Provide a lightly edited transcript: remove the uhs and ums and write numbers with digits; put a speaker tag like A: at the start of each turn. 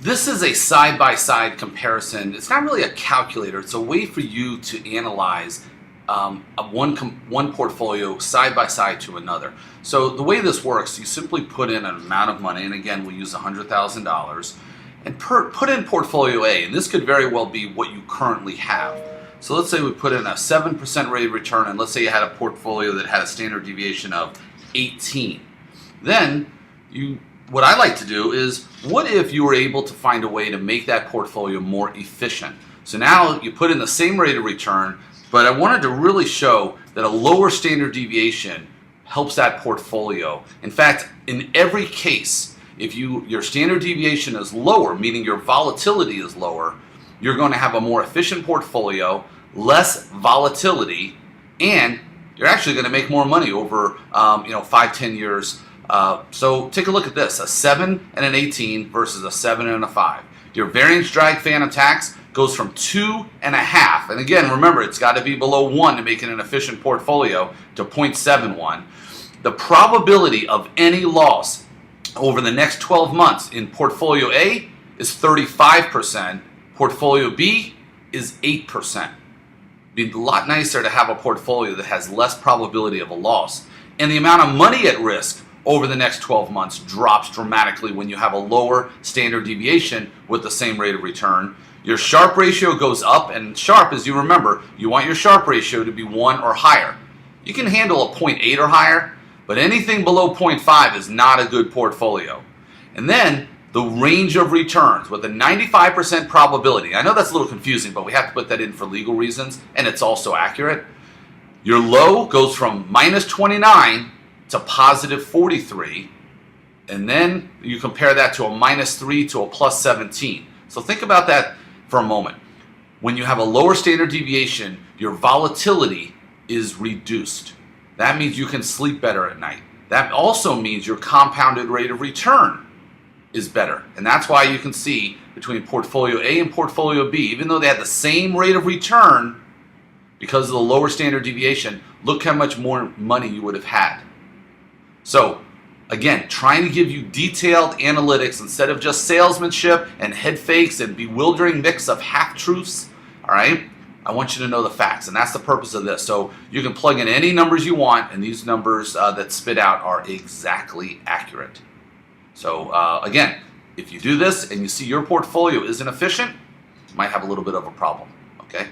A: This is a side-by-side comparison. It's not really a calculator. It's a way for you to analyze one portfolio side-by-side to another. So the way this works, you simply put in an amount of money, and again, we'll use $100,000, and put in portfolio A, and this could very well be what you currently have. So let's say we put in a 7% rate of return, and let's say you had a portfolio that had a standard deviation of 18. Then what I like to do is, what if you were able to find a way to make that portfolio more efficient? So now you put in the same rate of return, but I wanted to really show that a lower standard deviation helps that portfolio. In fact, in every case, if your standard deviation is lower, meaning your volatility is lower, you're going to have a more efficient portfolio, less volatility, and you're actually going to make more money over 5-10 years. So take a look at this, a 7 and an 18 versus a 7 and a 5. Your variance drag phantom tax goes from 2.5, and again, remember, it's got to be below 1 to make it an efficient portfolio, to 0.71. The probability of any loss over the next 12 months in portfolio A is 35%, portfolio B is 8%. It'd be a lot nicer to have a portfolio that has less probability of a loss. And the amount of money at risk over the next 12 months drops dramatically when you have a lower standard deviation with the same rate of return. Your Sharpe ratio goes up, and Sharpe, as you remember, you want your Sharpe ratio to be 1 or higher. You can handle a 0.8 or higher, but anything below 0.5 is not a good portfolio. And then the range of returns with a 95% probability. I know that's a little confusing, but we have to put that in for legal reasons, and it's also accurate. Your low goes from -29 to +43, and then you compare that to a -3 to a +17. So think about that for a moment. When you have a lower standard deviation, your volatility is reduced. That means you can sleep better at night. That also means your compounded rate of return is better. And that's why you can see between portfolio A and portfolio B, even though they had the same rate of return, because of the lower standard deviation, look how much more money you would have had. So again, trying to give you detailed analytics instead of just salesmanship and head fakes and bewildering mix of half-truths, all right? I want you to know the facts, and that's the purpose of this. So you can plug in any numbers you want, and these numbers that spit out are exactly accurate. So again, if you do this and you see your portfolio isn't efficient, you might have a little bit of a problem, okay?